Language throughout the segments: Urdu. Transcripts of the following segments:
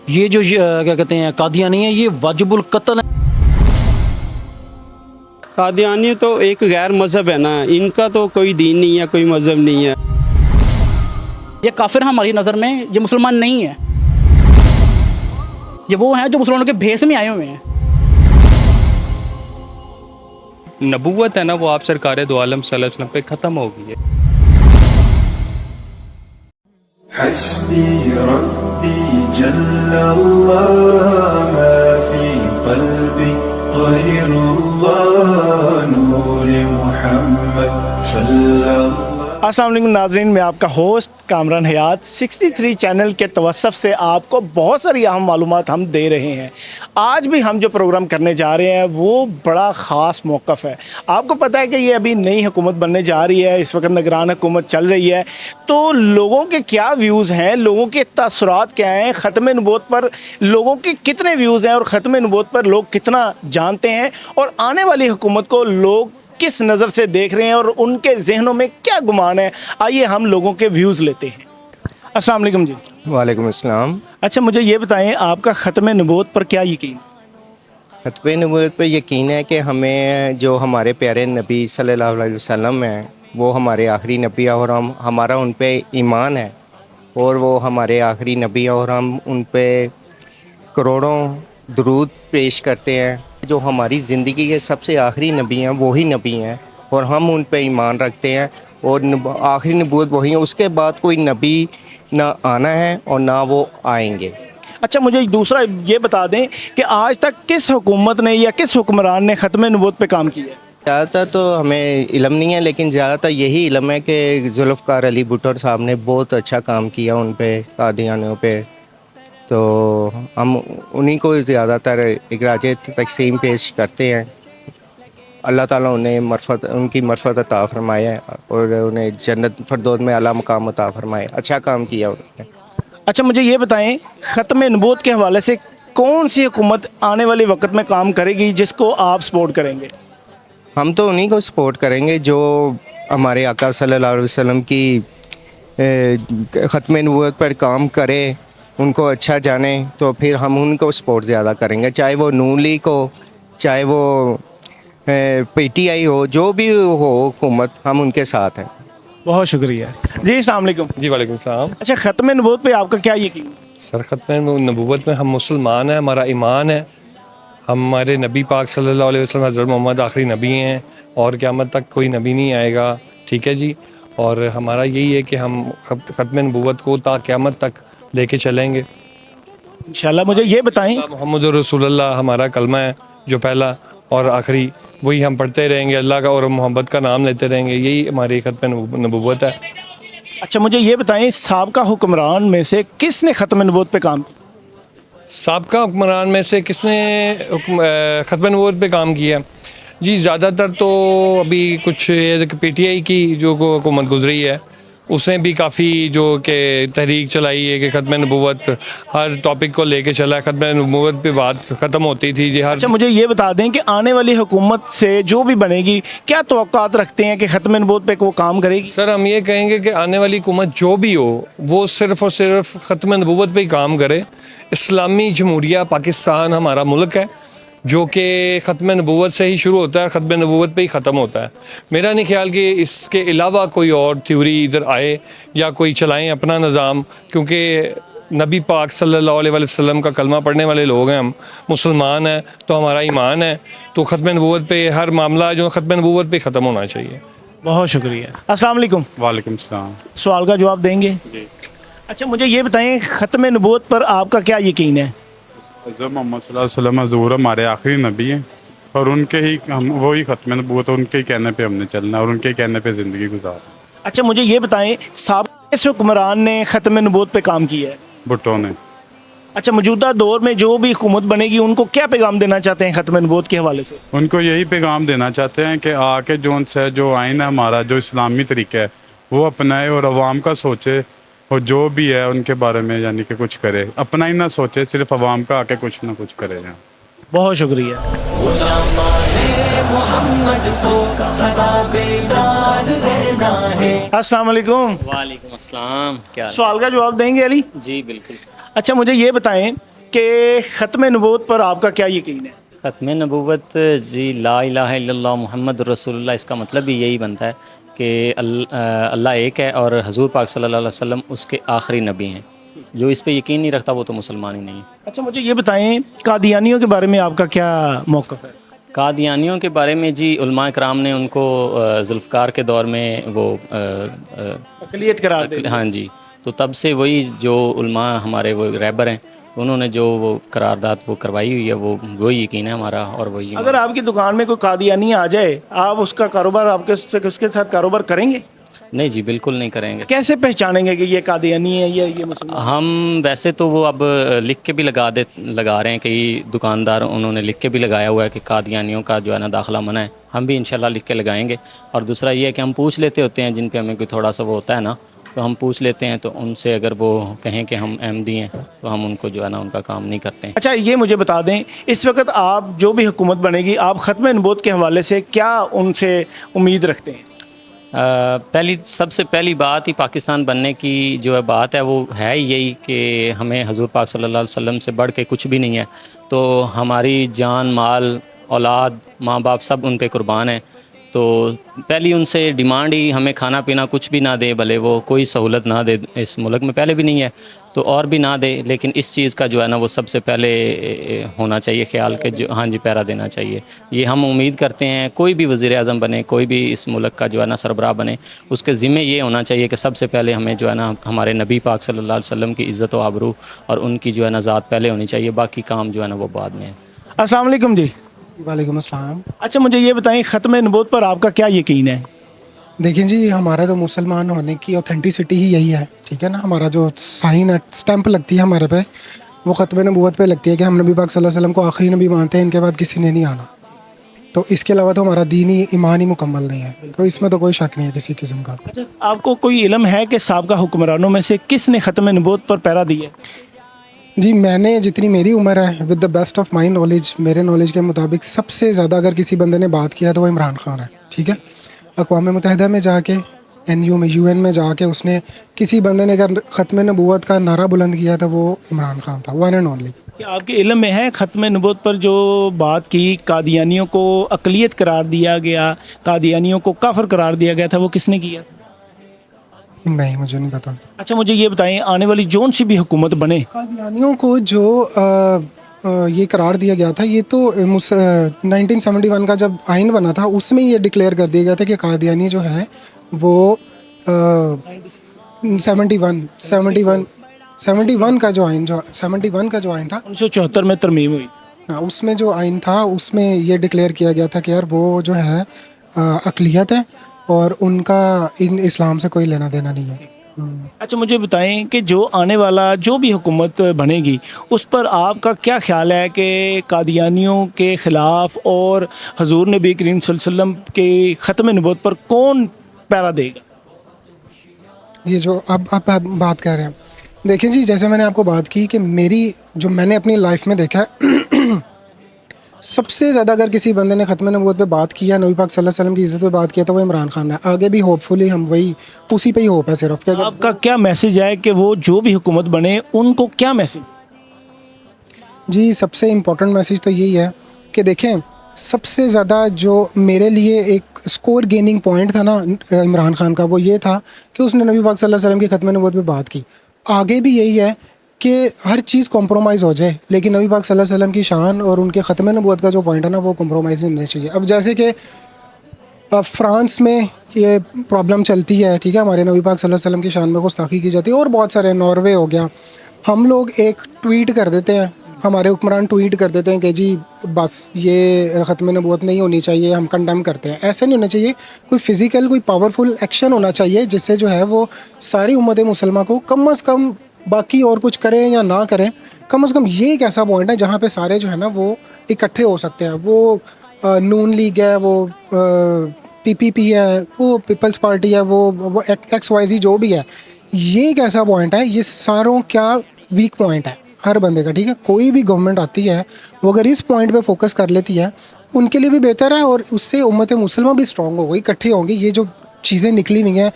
یہ جو کیا کہتے ہیں قادیانی ہیں، یہ واجب القتل ہیں۔ قادیانی تو ایک غیر مذہب ہے نا، ان کا تو کوئی دین نہیں ہے، کوئی مذہب نہیں ہے۔ یہ کافر ہماری نظر میں یہ مسلمان نہیں ہے، یہ وہ ہیں جو مسلمانوں کے بھیس میں آئے ہوئے ہیں۔ نبوت ہے نا، وہ آپ سرکار دو عالم صلی اللہ علیہ وسلم پہ ختم ہو گئی ہے۔ حسبي ربي جل الله ما في قلبي غير الله نور محمد صلى الله۔ السلام علیکم ناظرین، میں آپ کا ہوسٹ کامران حیات 63 چینل کے توسط سے آپ کو بہت ساری اہم معلومات ہم دے رہے ہیں۔ آج بھی ہم جو پروگرام کرنے جا رہے ہیں وہ بڑا خاص موقف ہے۔ آپ کو پتہ ہے کہ یہ ابھی نئی حکومت بننے جا رہی ہے، اس وقت نگران حکومت چل رہی ہے، تو لوگوں کے کیا ویوز ہیں، لوگوں کے تاثرات کیا ہیں، ختم نبوت پر لوگوں کے کتنے ویوز ہیں اور ختم نبوت پر لوگ کتنا جانتے ہیں، اور آنے والی حکومت کو لوگ کس نظر سے دیکھ رہے ہیں اور ان کے ذہنوں میں کیا گمان ہے، آئیے ہم لوگوں کے ویوز لیتے ہیں۔ السلام علیکم جی۔ وعلیکم السلام۔ اچھا، مجھے یہ بتائیں آپ کا ختم نبوت پر کیا یقین؟ ختم نبوت پہ یقین ہے کہ ہمیں جو ہمارے پیارے نبی صلی اللہ علیہ وسلم ہیں وہ ہمارے آخری نبی ہیں، اور ہمارا ان پہ ایمان ہے، اور وہ ہمارے آخری نبی ہیں، اور ہم ان پہ کروڑوں درود پیش کرتے ہیں۔ جو ہماری زندگی کے سب سے آخری نبی ہیں وہی نبی ہیں، اور ہم ان پہ ایمان رکھتے ہیں، اور آخری نبوت وہی ہے، اس کے بعد کوئی نبی نہ آنا ہے اور نہ وہ آئیں گے۔ اچھا، مجھے دوسرا یہ بتا دیں کہ آج تک کس حکومت نے یا کس حکمران نے ختم نبوت پہ کام کیا ہے؟ زیادہ تر تو ہمیں علم نہیں ہے، لیکن زیادہ تر یہی علم ہے کہ ذوالفقار علی بھٹو صاحب نے بہت اچھا کام کیا ان پہ، قادیانیوں پہ، تو ہم انہی کو زیادہ تر اخراج تقسیم پیش کرتے ہیں۔ اللہ تعالیٰ انہیں ان کی معرفت عطا فرمائے، اور انہیں جنت فردوس میں اعلیٰ مقام عطا فرمائے۔ اچھا کام کیا انہوں نے۔ اچھا، مجھے یہ بتائیں ختم نبوت کے حوالے سے کون سی حکومت آنے والے وقت میں کام کرے گی جس کو آپ سپورٹ کریں گے؟ ہم تو انہی کو سپورٹ کریں گے جو ہمارے آقا صلی اللہ علیہ وسلم کی ختم نبوت پر کام کرے، ان کو اچھا جانے، تو پھر ہم ان کو سپورٹ زیادہ کریں گے، چاہے وہ نون لیگ ہو، چاہے وہ پی ٹی آئی ہو، جو بھی ہو حکومت، ہم ان کے ساتھ ہیں۔ بہت شکریہ جی۔ السلام علیکم جی وعلیکم السلام۔ اچھا، ختم نبوت پہ آپ کا کیا یقین ہے؟ سر، ختم نبوت میں ہم مسلمان ہیں، ہمارا ایمان ہے، ہمارے نبی پاک صلی اللہ علیہ وسلم حضرت محمد آخری نبی ہیں، اور قیامت تک کوئی نبی نہیں آئے گا، ٹھیک ہے جی، اور ہمارا یہی ہے کہ ہم ختم نبوت کو تا قیامت تک لے کے چلیں گے انشاءاللہ۔ مجھے یہ بتائیں، محمد رسول اللہ ہمارا کلمہ ہے جو پہلا اور آخری، وہی ہم پڑھتے رہیں گے، اللہ کا اور محبت کا نام لیتے رہیں گے، یہی ہماری ختم نبوت ہے۔ اچھا مجھے یہ بتائیں سابقہ حکمران میں سے کس نے ختم نبوت پہ کام کیا؟ سابقہ حکمران میں سے کس نے ختم نبوت پہ کام کیا؟ جی زیادہ تر تو ابھی کچھ پی ٹی آئی کی جو حکومت گزری ہے اس نے بھی کافی جو کہ تحریک چلائی ہے کہ ختم نبوت ہر ٹاپک کو لے کے چلا ہے، ختم نبوت پہ بات ختم ہوتی تھی جی ہر۔ اچھا مجھے یہ بتا دیں کہ آنے والی حکومت سے جو بھی بنے گی کیا توقعات رکھتے ہیں کہ ختم نبوت پہ وہ کام کرے گی؟ سر ہم یہ کہیں گے کہ آنے والی حکومت جو بھی ہو وہ صرف اور صرف ختم نبوت پہ ہی کام کرے۔ اسلامی جمہوریہ پاکستان ہمارا ملک ہے جو کہ ختم نبوت سے ہی شروع ہوتا ہے، ختم نبوت پہ ہی ختم ہوتا ہے۔ میرا نہیں خیال کہ اس کے علاوہ کوئی اور تھیوری ادھر آئے یا کوئی چلائیں اپنا نظام، کیونکہ نبی پاک صلی اللہ علیہ وسلم کا کلمہ پڑھنے والے لوگ ہیں، ہم مسلمان ہیں، تو ہمارا ایمان ہے، تو ختم نبوت پہ ہر معاملہ جو ختم نبوت پہ ختم ہونا چاہیے۔ بہت شکریہ۔ السلام علیکم۔ وعلیکم السلام۔ سوال کا جواب دیں گے؟ جی۔ اچھا مجھے یہ بتائیں ختم نبوت پر آپ کا کیا یقین ہے؟ حضرت محمد صلی اللہ علیہ وسلم حضور ہمارے آخری نبی ہیں، اور ان کے ہی وہی ختم نبوت، ان کے ہی کہنے پہ ہم نے چلنا اور ان کے ہی کہنے پہ زندگی گزارنا۔ اچھا مجھے یہ بتائیں سابق کس حکمران نے ختم نبوت پہ کام کیا ہے؟ بھٹو نے۔ اچھا موجودہ دور میں جو بھی حکومت بنے گی ان کو کیا پیغام دینا چاہتے ہیں ختم نبوت کے حوالے سے؟ ان کو یہی پیغام دینا چاہتے ہیں کہ آ کے جو ان سے جو آئین ہے ہمارا، جو اسلامی طریقہ ہے وہ اپنائے اور عوام کا سوچے، اور جو بھی ہے ان کے بارے میں یعنی کہ کچھ کرے، اپنا ہی نہ سوچے، صرف عوام کا آ کے کچھ نہ کچھ کرے جائیں۔ بہت شکریہ۔ السلام علیکم۔ وعلیکم السلام۔ کیا سوال کا جواب دیں گے علی؟ جی بالکل۔ اچھا مجھے یہ بتائیں کہ ختم نبوت پر آپ کا کیا یقین ہے؟ ختم نبوت جی لا الہ الا اللہ محمد رسول اللہ، اس کا مطلب بھی یہی بنتا ہے کہ اللہ ایک ہے اور حضور پاک صلی اللہ علیہ وسلم اس کے آخری نبی ہیں. جو اس پہ یقین نہیں رکھتا وہ تو مسلمان ہی نہیں ہے. اچھا مجھے یہ بتائیں قادیانیوں کے بارے میں آپ کا کیا موقف ہے؟ قادیانیوں کے بارے میں جی علماء کرام نے ان کو ذوالفقار کے دور میں وہ اقلیت قرار دے. ہاں جی، تو تب سے وہی جو علماء ہمارے وہ رہبر ہیں تو انہوں نے جو وہ قرارداد وہ کروائی ہوئی ہے وہی یقین ہے ہمارا. اور وہی اگر آپ کی دکان میں کوئی قادیانی آ جائے آپ اس کا کاروبار آپ کے اس کے ساتھ کاروبار کریں گے؟ نہیں جی بالکل نہیں کریں گے. کیسے پہچانیں گے کہ یہ قادیانی ہے یا یہ مسلمان؟ ہم ویسے تو وہ اب لکھ کے بھی لگا رہے ہیں، کئی دکاندار انہوں نے لکھ کے بھی لگایا ہوا ہے کہ قادیانیوں کا جو ہے نا داخلہ منع ہے. ہم بھی انشاءاللہ لکھ کے لگائیں گے. اور دوسرا یہ ہے کہ ہم پوچھ لیتے ہوتے ہیں جن پہ ہمیں کوئی تھوڑا سا وہ ہوتا ہے نا، تو ہم پوچھ لیتے ہیں، تو ان سے اگر وہ کہیں کہ ہم احمدی ہیں تو ہم ان کو جو ہے نا ان کا کام نہیں کرتے ہیں. اچھا یہ مجھے بتا دیں اس وقت آپ جو بھی حکومت بنے گی آپ ختم نبوت کے حوالے سے کیا ان سے امید رکھتے ہیں؟ سب سے پہلی بات ہی پاکستان بننے کی جو ہے بات ہے وہ ہے یہی کہ ہمیں حضور پاک صلی اللہ علیہ وسلم سے بڑھ کے کچھ بھی نہیں ہے. تو ہماری جان مال اولاد ماں باپ سب ان پہ قربان ہیں. تو پہلی ان سے ڈیمانڈ ہی ہمیں کھانا پینا کچھ بھی نہ دے، بھلے وہ کوئی سہولت نہ دے، اس ملک میں پہلے بھی نہیں ہے تو اور بھی نہ دے، لیکن اس چیز کا جو ہے نا وہ سب سے پہلے ہونا چاہیے خیال کہ جو ہاں جی پیرا دینا چاہیے. یہ ہم امید کرتے ہیں کوئی بھی وزیر اعظم بنے، کوئی بھی اس ملک کا جو ہے نا سربراہ بنے، اس کے ذمہ یہ ہونا چاہیے کہ سب سے پہلے ہمیں جو ہے نا ہمارے نبی پاک صلی اللہ علیہ وسلم کی عزت و آبرو اور ان کی جو ہے نا ذات پہلے ہونی چاہیے، باقی کام جو ہے نا وہ بعد میں ہے. السلام علیکم جی. وعلیکم السلام. اچھا مجھے یہ بتائیں ختم نبوت پر آپ کا کیا یقین ہے؟ دیکھیں جی ہمارا تو مسلمان ہونے کی اوتھینٹسٹی ہی یہی ہے، ٹھیک ہے نا. ہمارا جو سائن ہے، اسٹیمپ لگتی ہے ہمارے پہ، وہ ختم نبوت پہ لگتی ہے کہ ہم نبی پاک صلی اللہ علیہ وسلم کو آخری نبی مانتے ہیں، ان کے بعد کسی نے نہیں آنا. تو اس کے علاوہ تو ہمارا دین ہی ایمان ہی مکمل نہیں ہے، تو اس میں تو کوئی شک نہیں ہے کسی قسم کا. اچھا آپ کو کوئی علم ہے کہ سابقہ حکمرانوں میں سے کس نے ختم نبوت پر پہرا دیا ہے؟ جی میں نے جتنی میری عمر ہے with the best of my knowledge, میرے نالج کے مطابق سب سے زیادہ اگر کسی بندے نے بات کیا تو وہ عمران خان ہے، ٹھیک ہے. اقوام متحدہ میں جا کے UN میں جا کے اس نے کسی بندے نے اگر ختم نبوت کا نعرہ بلند کیا تو وہ عمران خان تھا، ون اینڈ اونلی. کہ آپ کے علم میں ہے ختم نبوت پر جو بات کی قادیانیوں کو اقلیت قرار دیا گیا، قادیانیوں کو کافر قرار دیا گیا تھا، وہ کس نے کیا؟ نہیں مجھے نہیں پتا. اچھا مجھے یہ بتائیں آنے والی جون سی بھی حکومت بنے، قادیانیوں کو جو یہ قرار دیا گیا تھا، یہ تو 1971 کا جب آئین بنا تھا اس میں یہ ڈکلیئر کر دیا گیا تھا کہ قادیانی جو ہے وہ 71 کا جو آئین تھا 1974 میں ترمیم ہوئی. اس میں جو آئین تھا اس میں یہ ڈکلیئر کیا گیا تھا کہ یار وہ جو ہے اقلیت ہے اور ان کا ان اسلام سے کوئی لینا دینا نہیں ہے. اچھا مجھے بتائیں کہ جو آنے والا جو بھی حکومت بنے گی اس پر آپ کا کیا خیال ہے کہ قادیانیوں کے خلاف اور حضور نبی کریم صلی اللہ علیہ وسلم کے ختم نبوت پر کون پہرا دے گا؟ یہ جو اب آپ بات کہہ رہے ہیں، دیکھیں جی جیسے میں نے آپ کو بات کی کہ میں نے اپنی لائف میں دیکھا ہے سب سے زیادہ اگر کسی بندے نے ختم نبوت پہ بات کیا، نبی پاک صلی اللہ علیہ وسلم کی عزت پہ بات کیا تو وہ عمران خان ہے. آگے بھی ہوپ فلی ہم اسی پہ ہی ہوپ ہے صرف. آپ کا کیا میسج ہے کہ وہ جو بھی حکومت بنے ان کو کیا میسج؟ جی سب سے امپورٹنٹ میسج تو یہی ہے کہ دیکھیں سب سے زیادہ جو میرے لیے ایک اسکور گیننگ پوائنٹ تھا نا عمران خان کا، وہ یہ تھا کہ اس نے نبی پاک صلی اللہ علیہ وسلم کی ختم نبوت پہ بات کی. آگے بھی یہی ہے کہ ہر چیز کمپرومائز ہو جائے، لیکن نبی پاک صلی اللہ علیہ وسلم کی شان اور ان کے ختم نبوت کا جو پوائنٹ ہے نا وہ کمپرومائز نہیں ہونا چاہیے. اب جیسے کہ فرانس میں یہ پرابلم چلتی ہے، ٹھیک ہے، ہمارے نبی پاک صلی اللہ علیہ وسلم کی شان میں گستاخی کی جاتی ہے، اور بہت سارے، ناروے ہو گیا، ہم لوگ ایک ٹویٹ کر دیتے ہیں، ہمارے حکمران ٹویٹ کر دیتے ہیں کہ جی بس یہ ختم نبوت نہیں ہونی چاہیے، ہم کنڈیم کرتے ہیں. ایسے نہیں ہونا چاہیے. کوئی فزیکل کوئی پاورفل ایکشن ہونا چاہیے جس سے جو ہے وہ ساری امت مسلمہ کو کم از کم، باقی اور کچھ کریں یا نہ کریں، کم از کم یہ ایک ایسا پوائنٹ ہے جہاں پہ سارے جو ہے نا وہ اکٹھے ہو سکتے ہیں. وہ نون لیگ ہے، وہ PPP ہے، وہ پیپلز پارٹی ہے، وہ XYZ جو بھی ہے، یہ ایک ایسا پوائنٹ ہے، یہ ساروں کیا ویک پوائنٹ ہے ہر بندے کا، ٹھیک ہے. کوئی بھی گورنمنٹ آتی ہے وہ اگر اس پوائنٹ پہ فوکس کر لیتی ہے ان کے لیے بھی بہتر ہے، اور اس سے امت مسلمہ بھی اسٹرانگ ہو گئی، اکٹھی ہوں گی. یہ جو چیزیں نکلی ہوئی ہیں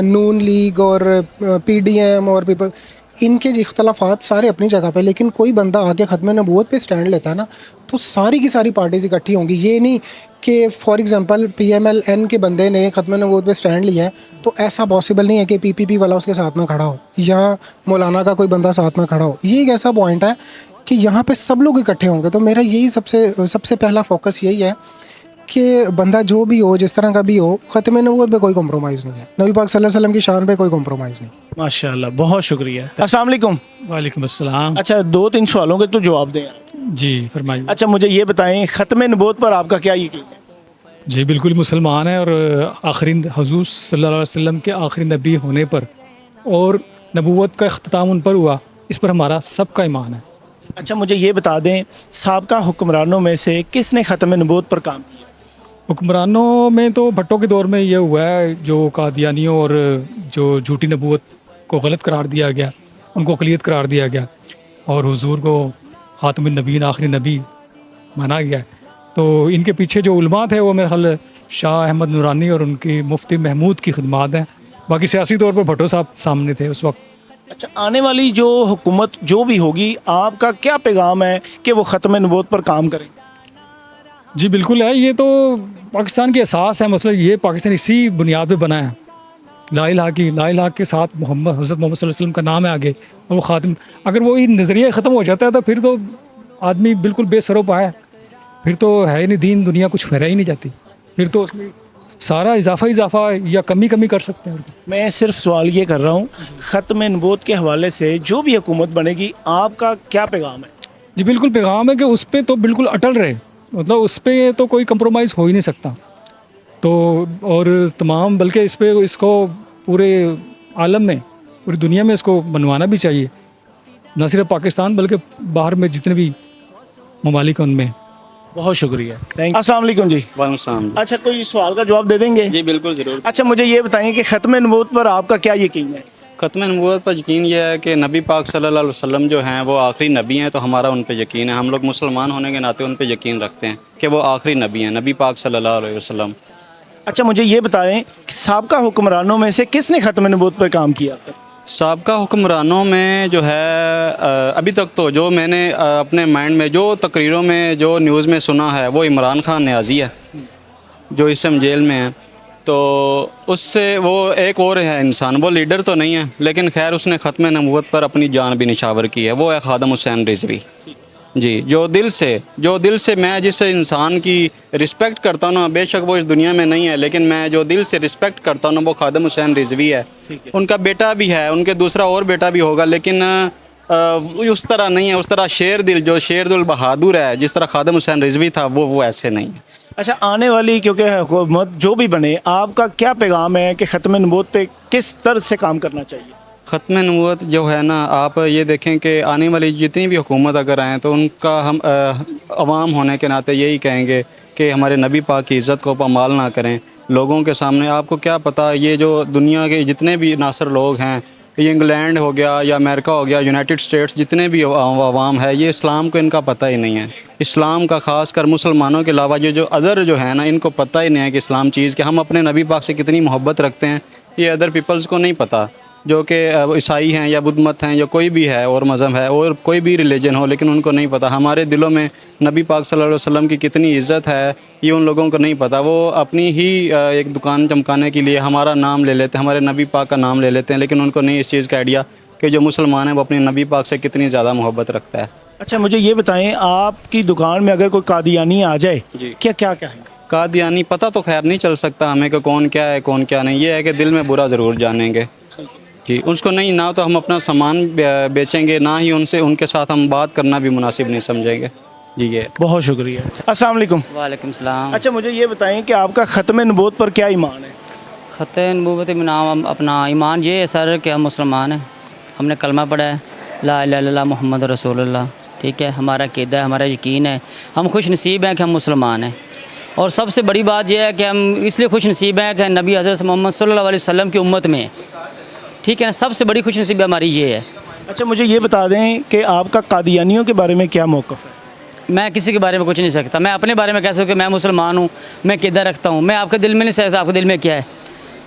نون لیگ اور PDM اور پیپل، ان کے اختلافات سارے اپنی جگہ پہ، لیکن کوئی بندہ آ کے ختم نبوت پہ سٹینڈ لیتا ہے نا تو ساری کی ساری پارٹیز اکٹھی ہوں گی. یہ نہیں کہ فار ایگزامپل PMLN کے بندے نے ختم نبوت پہ سٹینڈ لیا ہے تو ایسا پاسبل نہیں ہے کہ PPP والا اس کے ساتھ نہ کھڑا ہو یا مولانا کا کوئی بندہ ساتھ نہ کھڑا ہو. یہ ایک ایسا پوائنٹ ہے کہ یہاں پہ سب لوگ اکٹھے ہوں گے. تو میرا یہی سب سے پہلا فوکس یہی ہے کہ بندہ جو بھی ہو، جس طرح کا بھی ہو، ختم نبوت پہ کوئی کمپرومائز نہیں ہے. نبی پاک صلی اللہ علیہ وسلم کی شان پہ کوئی کمپرومائز نہیں. ماشاء اللہ، بہت شکریہ. السلام علیکم. وعلیکم السلام. اچھا 2-3 سوالوں کے تو جواب دیں. جی فرمائیے. اچھا مجھے یہ بتائیں ختم نبوت پر آپ کا کیا یقین ہے؟ جی بالکل مسلمان ہیں، اور آخری حضور صلی اللہ علیہ وسلم کے آخری نبی ہونے پر اور نبوت کا اختتام ان پر ہوا، اس پر ہمارا سب کا ایمان ہے. اچھا مجھے یہ بتا دیں سابقہ حکمرانوں میں سے کس نے ختم نبوت پر کام کیا؟ حکمرانوں میں تو بھٹو کے دور میں یہ ہوا ہے، جو قادیانیوں اور جو جھوٹی نبوت کو غلط قرار دیا گیا ان کو اقلیت قرار دیا گیا اور حضور کو خاتم النبیین آخری نبی مانا گیا. تو ان کے پیچھے جو علماء تھے وہ میرے خیال شاہ احمد نورانی اور ان کی مفتی محمود کی خدمات ہیں. باقی سیاسی طور پر بھٹو صاحب سامنے تھے اس وقت. اچھا آنے والی جو حکومت جو بھی ہوگی آپ کا کیا پیغام ہے کہ وہ ختم نبوت پر کام کریں؟ جی بالکل ہے، یہ تو پاکستان کی اساس ہے. مسئلہ یہ پاکستان اسی بنیاد پہ بنا ہے، لا الہ کے ساتھ حضرت محمد صلی اللہ علیہ وسلم کا نام ہے آگے اور وہ خاتم. اگر وہی نظریہ ختم ہو جاتا ہے تو پھر تو آدمی بالکل بے سر و پا ہے، پھر تو ہے نہیں، دین دنیا کچھ پھیلا ہی نہیں جاتی. پھر تو اس میں سارا اضافہ یا کمی کر سکتے ہیں. میں صرف سوال یہ کر رہا ہوں ختم نبوت کے حوالے سے جو بھی حکومت بنے گی آپ کا کیا پیغام ہے؟ جی بالکل پیغام ہے کہ اس پہ تو بالکل اٹل رہے، مطلب اس پہ تو کوئی کمپرومائز ہو ہی نہیں سکتا. تو اور تمام بلکہ اس کو پورے عالم میں، پوری دنیا میں اس کو بنوانا بھی چاہیے، نہ صرف پاکستان بلکہ باہر میں جتنے بھی ممالک ہیں ان میں. بہت شکریہ. السلام علیکم جی. وعلیکم السلام. اچھا کوئی سوال کا جواب دے دیں گے؟ جی بالکل ضرور. اچھا مجھے یہ بتائیں کہ ختم نبوت پر آپ کا کیا یقین ہے؟ ختم نبوت پر یقین یہ ہے کہ نبی پاک صلی اللہ علیہ وسلم جو ہیں وہ آخری نبی ہیں، تو ہمارا ان پہ یقین ہے. ہم لوگ مسلمان ہونے کے ناطے ان پہ یقین رکھتے ہیں کہ وہ آخری نبی ہیں، نبی پاک صلی اللہ علیہ وسلم. اچھا مجھے یہ بتائیں کہ سابقہ حکمرانوں میں سے کس نے ختم نبوت پر کام کیا؟ سابقہ حکمرانوں میں جو ہے ابھی تک تو جو میں نے اپنے مائنڈ میں جو تقریروں میں جو نیوز میں سنا ہے وہ عمران خان نیازی ہے جو اس ٹائم جیل میں ہے. تو اس سے وہ ایک اور ہے انسان، وہ لیڈر تو نہیں ہے لیکن خیر اس نے ختم نبوت پر اپنی جان بھی نشاور کی ہے، وہ ہے خادم حسین رضوی. جی جو دل سے میں جس انسان کی رسپیکٹ کرتا ہوں نا، بے شک وہ اس دنیا میں نہیں ہے لیکن میں جو دل سے رسپیکٹ کرتا ہوں نا وہ خادم حسین رضوی ہے. ان کا بیٹا بھی ہے، ان کے دوسرا اور بیٹا بھی ہوگا لیکن اس طرح نہیں ہے، اس طرح شیر دل بہادر ہے جس طرح خادم حسین رضوی تھا وہ ایسے نہیں ہے. اچھا آنے والی کیونکہ حکومت جو بھی بنے آپ کا کیا پیغام ہے کہ ختم نبوت پہ کس طرز سے کام کرنا چاہیے؟ ختم نبوت جو ہے نا، آپ یہ دیکھیں کہ آنے والی جتنی بھی حکومت اگر آئیں تو ان کا ہم عوام ہونے کے ناطے یہی کہیں گے کہ ہمارے نبی پاک کی عزت کو پامال نہ کریں لوگوں کے سامنے. آپ کو کیا پتہ یہ جو دنیا کے جتنے بھی ناصر لوگ ہیں، یہ انگلینڈ ہو گیا یا امریکہ ہو گیا، یونائٹڈ اسٹیٹس، جتنے بھی عوام ہے یہ اسلام کو ان کا پتہ ہی نہیں ہے. اسلام کا خاص کر مسلمانوں کے علاوہ جو ادر جو ہے نا ان کو پتہ ہی نہیں ہے کہ اسلام چیز کہ ہم اپنے نبی پاک سے کتنی محبت رکھتے ہیں. یہ ادر پیپلز کو نہیں پتہ، جو کہ عیسائی ہیں یا بدھ مت ہیں یا کوئی بھی ہے اور مذہب ہے اور کوئی بھی ریلیجن ہو، لیکن ان کو نہیں پتہ ہمارے دلوں میں نبی پاک صلی اللہ علیہ وسلم کی کتنی عزت ہے، یہ ان لوگوں کو نہیں پتہ. وہ اپنی ہی ایک دکان چمکانے کے لیے ہمارا نام لے لیتے ہیں، ہمارے نبی پاک کا نام لے لیتے ہیں، لیکن ان کو نہیں اس چیز کا آئیڈیا کہ جو مسلمان ہے وہ اپنے نبی پاک سے کتنی زیادہ محبت رکھتا ہے. اچھا مجھے یہ بتائیں آپ کی دکان میں اگر کوئی قادیانی آ جائے جی کیا کہیں؟ قادیانی پتہ تو خیر نہیں چل سکتا ہمیں کہ کون کیا ہے کون کیا نہیں، یہ ہے کہ دل میں برا ضرور جانیں گے. جی اس کو نہیں، نہ تو ہم اپنا سامان بیچیں گے، نہ ہی ان کے ساتھ ہم بات کرنا بھی مناسب نہیں سمجھیں گے. جی یہ بہت شکریہ. السلام علیکم. وعلیکم السلام. اچھا مجھے یہ بتائیں کہ آپ کا ختم نبوت پر کیا ایمان ہے؟ ختم نبوت میں نام اپنا ایمان یہ ہے سر کہ ہم مسلمان ہیں، ہم نے کلمہ پڑھا ہے لا الہ الا اللہ محمد رسول اللہ. ٹھیک ہے، ہمارا عقیدہ ہے، ہمارا یقین ہے، ہم خوش نصیب ہیں کہ ہم مسلمان ہیں. اور سب سے بڑی بات یہ ہے کہ ہم اس لیے خوش نصیب ہیں کہ نبی حضرت محمد صلی اللہ علیہ وسلم کی امت میں. ٹھیک ہے نا، سب سے بڑی خوش نصیبی ہماری یہ ہے. اچھا مجھے یہ بتا دیں کہ آپ کا قادیانیوں کے بارے میں کیا موقف ہے؟ میں کسی کے بارے میں کچھ نہیں سکتا، میں اپنے بارے میں کہہ سکتا کہ میں مسلمان ہوں، میں عقیدہ رکھتا ہوں. میں آپ کے دل میں نہیں سکتا آپ کے دل میں کیا ہے.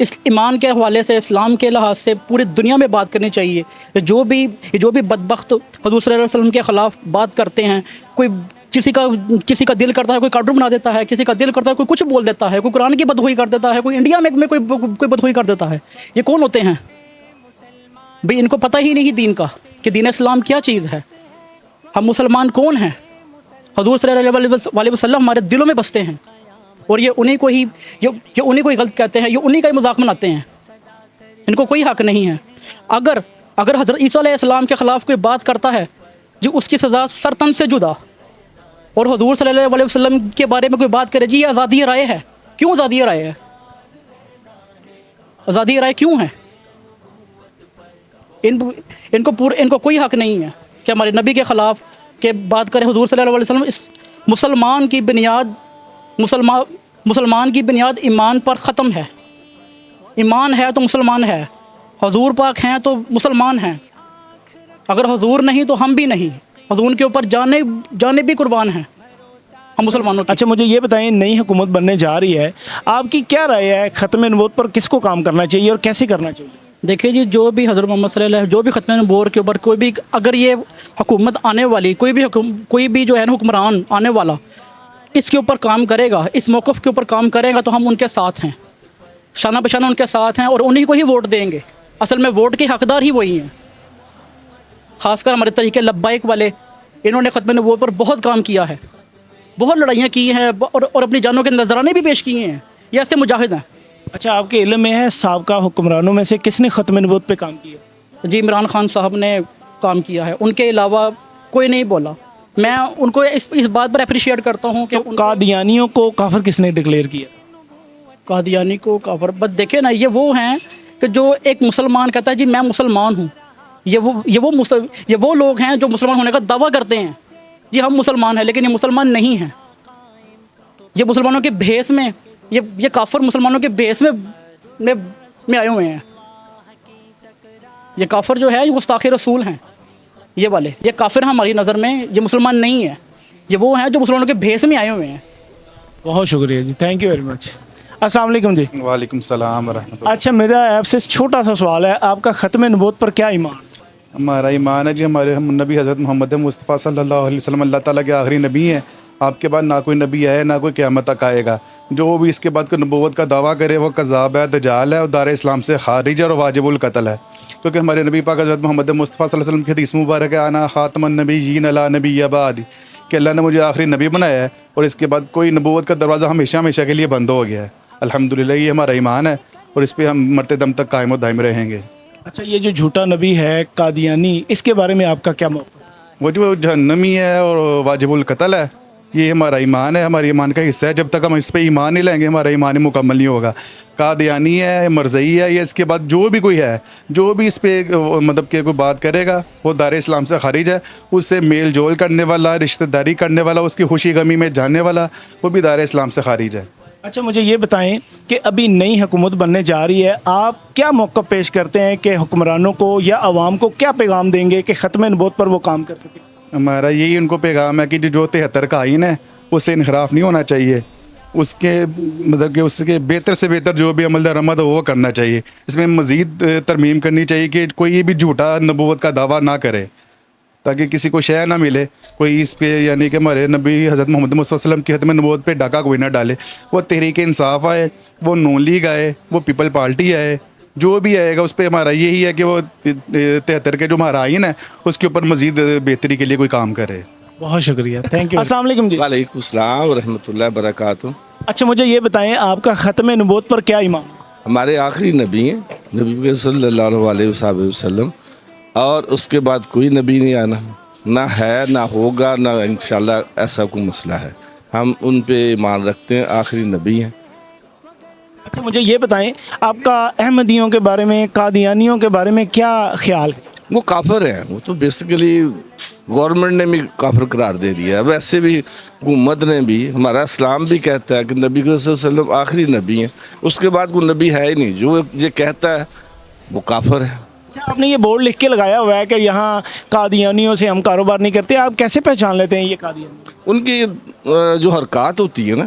اس ایمان کے حوالے سے اسلام کے لحاظ سے پوری دنیا میں بات کرنی چاہیے. جو بھی بدبخت حضور صلی اللہ علیہ وسلم کے خلاف بات کرتے ہیں, کوئی کسی کا دل کرتا ہے کوئی کارٹون بنا دیتا ہے, کسی کا دل کرتا ہے کوئی کچھ بول دیتا ہے, کوئی قرآن کی بدخوئی کر دیتا ہے, کوئی انڈیا میں کوئی بدخوئی کر دیتا ہے. یہ کون ہوتے ہیں بھئی؟ ان کو پتہ ہی نہیں دین کا کہ دین اسلام کیا چیز ہے, ہم مسلمان کون ہیں. حضور صلی اللہ علیہ وسلم ہمارے دلوں میں بستے ہیں, اور یہ انہی کو ہی غلط کہتے ہیں, یہ انہی کا ہی مذاق بناتے ہیں. ان کو کوئی حق نہیں ہے. اگر حضرت عیسیٰ علیہ السلام کے خلاف کوئی بات کرتا ہے جو اس کی سزا سرطن سے جدا, اور حضور صلی اللہ علیہ وسلم کے بارے میں کوئی بات کرے جی یہ آزادی رائے ہے. کیوں آزادی رائے ہے؟ آزادی رائے کیوں ہے؟ ان کو کوئی حق نہیں ہے کہ ہمارے نبی کے خلاف کہ بات کریں. حضور صلی اللہ علیہ وسلم اس مسلمان کی بنیاد ایمان پر ختم ہے. ایمان ہے تو مسلمان ہے, حضور پاک ہیں تو مسلمان ہیں. اگر حضور نہیں تو ہم بھی نہیں. حضور کے اوپر جانے بھی قربان ہیں ہم مسلمانوں کی. اچھا مجھے یہ بتائیں, نئی حکومت بننے جا رہی ہے, آپ کی کیا رائے ہے ختم نبوت پر کس کو کام کرنا چاہیے اور کیسے کرنا چاہیے؟ دیکھیں جی, جو بھی حضرت محمد صلی اللہ علیہ جو بھی ختم نبوت کے اوپر کوئی بھی اگر یہ حکومت آنے والی کوئی بھی جو ہے نا حکمران آنے والا اس کے اوپر کام کرے گا, اس موقف کے اوپر کام کرے گا, تو ہم ان کے ساتھ ہیں, شانہ بشانہ ان کے ساتھ ہیں, اور انہی کو ہی ووٹ دیں گے. اصل میں ووٹ کے حقدار ہی وہی ہیں. خاص کر ہمارے طریقے لبیک والے, انہوں نے ختم نبوت پر بہت کام کیا ہے, بہت لڑائیاں کی ہیں, اور اپنی جانوں کے نذرانے بھی پیش کیے ہیں. یہ ایسے مجاہد ہیں. اچھا آپ کے علم میں ہے سابقہ حکمرانوں میں سے کس نے ختم نبوت پہ کام کیا؟ جی عمران خان صاحب نے کام کیا ہے, ان کے علاوہ کوئی نہیں بولا. میں ان کو اس بات پر اپریشیٹ کرتا ہوں کہ قادیانیوں کو کافر کس نے ڈکلیئر کیا؟ قادیانی کو کافر, بس دیکھیں نا, یہ وہ ہیں کہ جو ایک مسلمان کہتا ہے جی میں مسلمان ہوں. یہ وہ لوگ ہیں جو مسلمان ہونے کا دعویٰ کرتے ہیں جی ہم مسلمان ہیں, لیکن یہ مسلمان نہیں ہیں. یہ مسلمانوں کے بھیس میں, یہ کافر مسلمانوں کے بھیس میں آئے ہوئے ہیں. یہ کافر جو ہے یہ گستاخ رسول ہیں, یہ والے یہ کافر ہیں ہماری نظر میں. یہ مسلمان نہیں ہیں, یہ وہ ہیں جو مسلمانوں کے بھیس میں آئے ہوئے ہیں. بہت شکریہ جی, تھینک یو ویری مچ. السلام علیکم جی. وعلیکم السلام ورحمۃ اللہ. اچھا میرا آپ سے چھوٹا سا سوال ہے, آپ کا ختم نبوت پر کیا ایمان؟ ہمارا ایمان ہے جی, ہمارے نبی حضرت محمد مصطفیٰ صلی اللہ علیہ وسلم اللہ تعالیٰ کے آخری نبی ہیں. آپ کے بعد نہ کوئی نبی ہے نہ کوئی قیامت تک آئے گا. جو بھی اس کے بعد کوئی نبوت کا دعویٰ کرے وہ کذاب ہے, دجال ہے, اور دار اسلام سے خارج ہے اور واجب القتل ہے. کیونکہ ہمارے نبی پاک حضرت محمد مصطفیٰ صلی اللہ علیہ وسلم کی حدیث مبارک ہے, آنا خاتم النبیین لا نبی بعد, کہ اللہ نے مجھے آخری نبی بنایا ہے اور اس کے بعد کوئی نبوت کا دروازہ ہمیشہ کے لیے بند ہو گیا ہے. الحمدللہ یہ ہمارا ایمان ہے اور اس پہ ہم مرتے دم تک قائم و دائم رہیں گے. اچھا یہ جو جھوٹا نبی ہے قادیانی, اس کے بارے میں آپ کا کیا موقف؟ وہ جو جہنمی ہے اور واجب القتل ہے, یہ ہمارا ایمان ہے, ہمارے ایمان کا حصہ ہے. جب تک ہم اس پہ ایمان نہیں لیں گے ہمارا ایمان مکمل نہیں ہوگا. قادیانی ہے, مرزئی ہے, یہ اس کے بعد جو بھی کوئی ہے جو بھی اس پہ مطلب کہ کوئی بات کرے گا وہ دار اسلام سے خارج ہے. اس سے میل جول کرنے والا, رشتہ داری کرنے والا, اس کی خوشی غمی میں جاننے والا, وہ بھی دار اسلام سے خارج ہے. اچھا مجھے یہ بتائیں کہ ابھی نئی حکومت بننے جا رہی ہے, آپ کیا موقع پیش کرتے ہیں کہ حکمرانوں کو یا عوام کو کیا پیغام دیں گے کہ ختم نبوت پر وہ کام کر سکیں؟ ہمارا یہی ان کو پیغام ہے کہ جو 73 کا آئین ہے اس سے انحراف نہیں ہونا چاہیے. اس کے مطلب کہ اس کے بہتر سے بہتر جو بھی عمل درآمد ہو وہ کرنا چاہیے. اس میں مزید ترمیم کرنی چاہیے کہ کوئی بھی جھوٹا نبوت کا دعویٰ نہ کرے تاکہ کسی کو شے نہ ملے. کوئی اس پہ یعنی کہ ہمارے نبی حضرت محمد مصطفیٰ صلی اللہ علیہ وسلم کی ختم نبوت پہ ڈاکہ کوئی نہ ڈالے. وہ تحریک انصاف آئے, وہ نون لیگ آئے, وہ پیپل پارٹی آئے, جو بھی آئے گا اس پہ ہمارا یہی ہے کہ وہ 73 کے جو ہمارا آئین ہے اس کے اوپر مزید بہتری کے لیے کوئی کام کرے. بہت شکریہ, تھینک یو. السلام علیکم جی. وعلیکم السلام ورحمۃ اللہ وبرکاتہ. اچھا مجھے یہ بتائیں آپ کا ختم نبوت پر کیا ایمان؟ ہمارے آخری نبی ہیں نبی صلی اللہ علیہ وسلم, اور اس کے بعد کوئی نبی نہیں آنا, نہ ہے نہ ہوگا, نہ انشاءاللہ ایسا کوئی مسئلہ ہے. ہم ان پہ ایمان رکھتے ہیں, آخری نبی ہیں. اچھا مجھے یہ بتائیں آپ کا احمدیوں کے بارے میں, قادیانیوں کے بارے میں کیا خیال ہے؟ وہ کافر ہیں, وہ تو بیسیکلی گورنمنٹ نے بھی کافر قرار دے دیا ہے. ویسے بھی حکومت نے بھی, ہمارا اسلام بھی کہتا ہے کہ نبی صلی اللہ علیہ وسلم آخری نبی ہیں, اس کے بعد کوئی نبی ہے ہی نہیں. جو یہ کہتا ہے وہ کافر ہے. اچھا آپ نے یہ بورڈ لکھ کے لگایا ہوا ہے کہ یہاں قادیانیوں سے ہم کاروبار نہیں کرتے, آپ کیسے پہچان لیتے ہیں یہ قادیانی؟ ان کی جو حرکات ہوتی ہے نا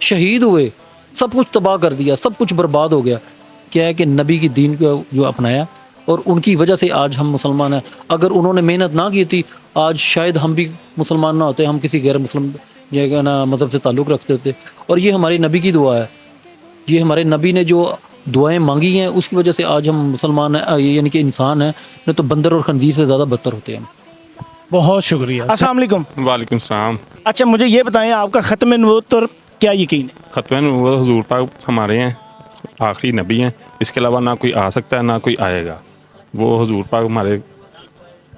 شہید ہوئے, سب کچھ تباہ کر دیا, سب کچھ برباد ہو گیا. کیا ہے کہ نبی کی دین کو جو اپنایا, اور ان کی وجہ سے آج ہم مسلمان ہیں. اگر انہوں نے محنت نہ کی تھی آج شاید ہم بھی مسلمان نہ ہوتے, ہم کسی غیر مسلم مذہب سے تعلق رکھتے ہوتے. اور یہ ہماری نبی کی دعا ہے, یہ ہمارے نبی نے جو دعائیں مانگی ہیں اس کی وجہ سے آج ہم مسلمان ہیں, یعنی کہ انسان ہیں, نہیں تو بندر اور خنزیر سے زیادہ بدتر ہوتے ہیں. بہت شکریہ. السلام علیکم. وعلیکم السلام. اچھا مجھے یہ بتائیں آپ کا ختم نبوت پر کیا یقین ہے؟ ختم نبوت حضور پاک ہمارے ہیں, آخری نبی ہیں, اس کے علاوہ نہ کوئی آ سکتا ہے نہ کوئی آئے گا. وہ حضور پاک ہمارے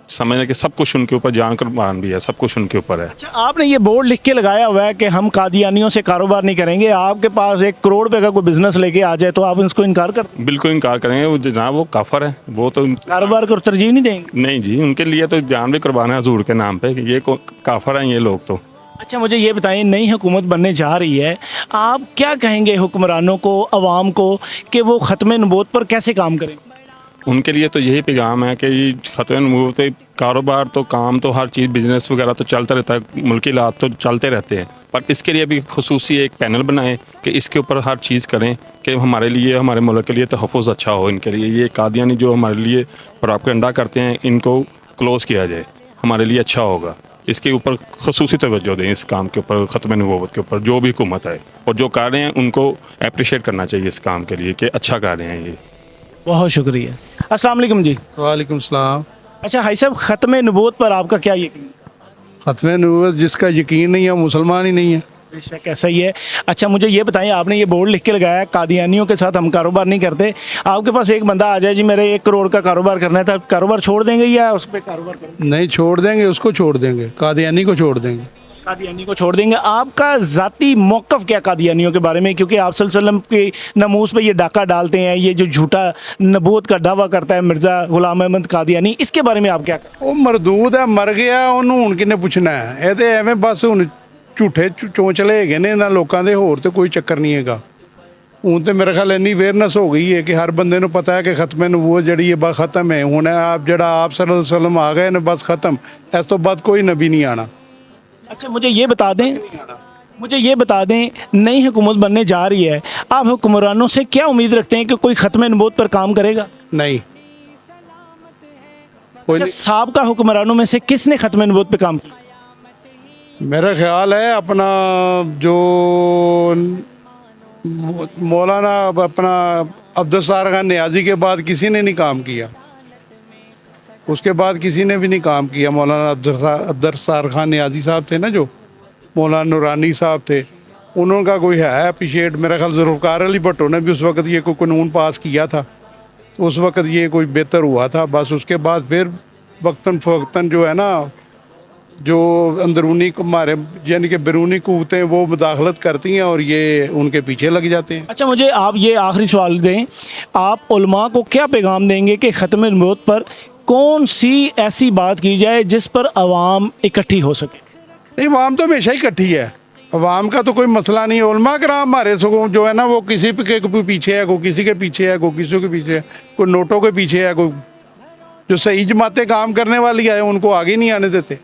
سمجھنے کہ سب کچھ ان کے اوپر, جان قربان بھی ہے, سب کچھ ان کے اوپر ہے. اچھا آپ نے یہ بورڈ لکھ کے لگایا ہوا ہے کہ ہم قادیانیوں سے کاروبار نہیں کریں گے. آپ کے پاس 1 کروڑ روپے کا کوئی بزنس لے کے آ جائے تو آپ اس کو انکار کر؟ بالکل انکار کریں گے. وہ جناب وہ کافر ہے, وہ تو کاروبار کو ترجیح نہیں دیں گے؟ نہیں جی, ان کے لیے تو جان بھی قربان ہے حضور کے نام پہ. یہ کافر ہیں یہ لوگ تو. اچھا مجھے یہ بتائیں, نئی حکومت بننے جا رہی ہے, آپ کیا کہیں گے حکمرانوں کو, عوام کو, کہ وہ ختم نبوت پر کیسے کام کریں؟ ان کے لیے تو یہی پیغام ہے کہ ختم نبوت, کاروبار تو, کام تو, ہر چیز, بزنس وغیرہ تو چلتا رہتا ہے, ملکی حالات تو چلتے رہتے ہیں, پر اس کے لیے بھی خصوصی ایک پینل بنائیں کہ اس کے اوپر ہر چیز کریں کہ ہمارے لیے, ہمارے ملک کے لیے تحفظ اچھا ہو. ان کے لیے یہ قادیانی جو ہمارے لیے پراپیگنڈا کرتے ہیں ان کو کلوز کیا جائے, ہمارے لیے اچھا ہوگا. اس کے اوپر خصوصی توجہ دیں, اس کام کے اوپر, ختم نبوت کے اوپر. جو بھی حکومت ہے اور جو کر رہے ہیں ان کو اپریشیٹ کرنا چاہیے اس کام کے لیے کہ اچھا کر رہے ہیں یہ. بہت شکریہ. السلام علیکم جی. وعلیکم السلام. اچھا حاج صاحب, ختم نبوت پر آپ کا کیا یقین؟ ختم نبوت جس کا یقین نہیں ہے مسلمان ہی نہیں ہے. بے شک ایسا ہی ہے. اچھا مجھے یہ بتائیں, آپ نے یہ بورڈ لکھ کے لگایا قادیانیوں کے ساتھ ہم کاروبار نہیں کرتے. آپ کے پاس ایک بندہ آ جائے, جی میرے 1 کروڑ کا کاروبار کرنا ہے, تو آپ کاروبار چھوڑ دیں گے یا اس پہ کاروبار کریں گے؟ نہیں چھوڑ دیں گے, اس کو چھوڑ دیں گے, قادیانی کو چھوڑ دیں گے. قادیانی کو چھوڑ دیں گے. آپ کا ذاتی موقف کیا قادیانیوں کے بارے میں, کیونکہ آپ صلی اللہ علیہ وسلم کے ناموس پہ یہ ڈاکہ ڈالتے ہیں, یہ جو جھوٹا نبوت کا دعویٰ کرتا ہے مرزا غلام احمد قادیانی, اس کے بارے میں آپ کیا کہیں؟ وہ مردود ہے, مر گیا, انہوں ہن کنے پوچھنا ہے. یہ تو ایویں بس ہن جھوٹے چونچلے ہے نے انہاں لوکاں دے, ہور تے کوئی چکر نہیں ہے. ہوں تو میرے خیال اینی اویئرنیس ہو گئی ہے کہ ہر بندے نو پتہ ہے کہ ختم نبوت جڑی ہے بس ختم ہے. ہن آپ جڑا آپ صلی اللہ علیہ وسلم آ گئے نے بس ختم, اس تو بعد کوئی نبی نہیں آنا. اچھا مجھے یہ بتا دیں نئی حکومت بننے جا رہی ہے, آپ حکمرانوں سے کیا امید رکھتے ہیں کہ کوئی ختم نبوت پر کام کرے گا؟ نہیں. اچھا سابقہ حکمرانوں میں سے کس نے ختم نبوت پہ کام کیا؟ میرا خیال ہے اپنا جو مولانا اپنا عبدالستار خان نیازی کے بعد کسی نے نہیں کام کیا, اس کے بعد کسی نے بھی نہیں کام کیا. مولانا عبدالستار خان نیازی صاحب تھے نا, جو مولانا نورانی صاحب تھے, انہوں کا کوئی ہے اپریشیٹ. میرا خیال ذوالفقار علی بھٹو نے بھی اس وقت یہ کوئی قانون پاس کیا تھا, اس وقت یہ کوئی بہتر ہوا تھا. بس اس کے بعد پھر وقتاً فوقتاً جو ہے نا, جو اندرونی ہمارے یعنی کہ بیرونی قوتیں وہ مداخلت کرتی ہیں اور یہ ان کے پیچھے لگ جاتے ہیں. اچھا مجھے آپ یہ آخری سوال دیں, آپ علماء کو کیا پیغام دیں گے کہ ختم نبوت پر کون سی ایسی بات کی جائے جس پر عوام اکٹھی ہو سکے؟ نہیں, عوام تو ہمیشہ ہی اکٹھی ہے, عوام کا تو کوئی مسئلہ نہیں ہے. علماء کرام ہمارے سگوں جو ہے نا وہ کسی کے پیچھے ہے, کوئی کسی کے پیچھے ہے, کوئی کسی کے پیچھے ہے, کوئی نوٹوں کے پیچھے ہے, کوئی جو صحیح جماعتیں کام کرنے والی ہیں ان کو آگے نہیں آنے دیتے.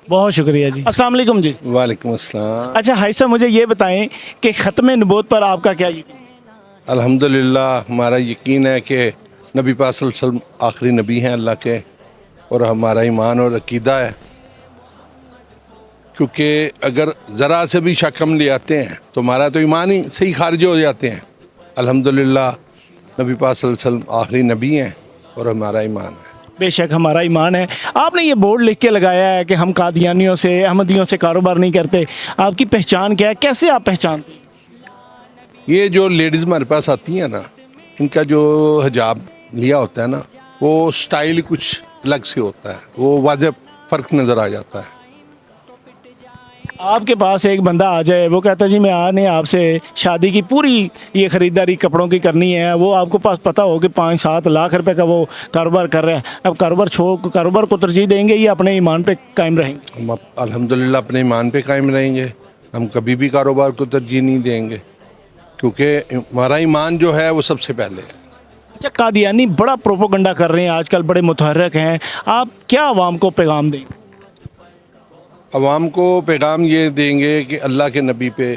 بہت شکریہ جی. السلام علیکم جی. وعلیکم السلام. اچھا حاج صاحب مجھے یہ بتائیں کہ ختم نبوت پر آپ کا کیا یقین؟ الحمدللہ ہمارا یقین ہے کہ نبی پاک صلی اللہ علیہ وسلم آخری نبی ہیں اللہ کے, اور ہمارا ایمان اور عقیدہ ہے. کیونکہ اگر ذرا سے بھی شک ہم لے آتے ہیں تو ہمارا تو ایمان ہی صحیح خارج ہو جاتے ہیں. الحمدللہ نبی پاک صلی اللہ علیہ وسلم آخری نبی ہیں اور ہمارا ایمان ہے. بے شک ہمارا ایمان ہے. آپ نے یہ بورڈ لکھ کے لگایا ہے کہ ہم قادیانیوں سے, احمدیوں سے کاروبار نہیں کرتے. آپ کی پہچان کیا ہے, کیسے آپ پہچانتے ہیں؟ یہ جو لیڈیز ہمارے پاس آتی ہیں نا, ان کا جو حجاب لیا ہوتا ہے نا, وہ سٹائل کچھ الگ سے ہوتا ہے, وہ واضح فرق نظر آ جاتا ہے. آپ کے پاس ایک بندہ آ جائے, وہ کہتا ہے جی میں آنے آپ سے شادی کی پوری یہ خریداری کپڑوں کی کرنی ہے, وہ آپ کو پاس پتہ ہو کہ 5-7 لاکھ روپے کا وہ کاروبار کر رہا ہے, اب کاروبار کو ترجیح دیں گے یا اپنے ایمان پہ قائم رہیں گے؟ ہم الحمدللہ اپنے ایمان پہ قائم رہیں گے. ہم کبھی بھی کاروبار کو ترجیح نہیں دیں گے, کیونکہ ہمارا ایمان جو ہے وہ سب سے پہلے ہے. اچھا قادیانی بڑا پروپوگنڈا کر رہے ہیں آج کل, بڑے متحرک ہیں, آپ کیا عوام کو پیغام دیں گے؟ عوام کو پیغام یہ دیں گے کہ اللہ کے نبی پہ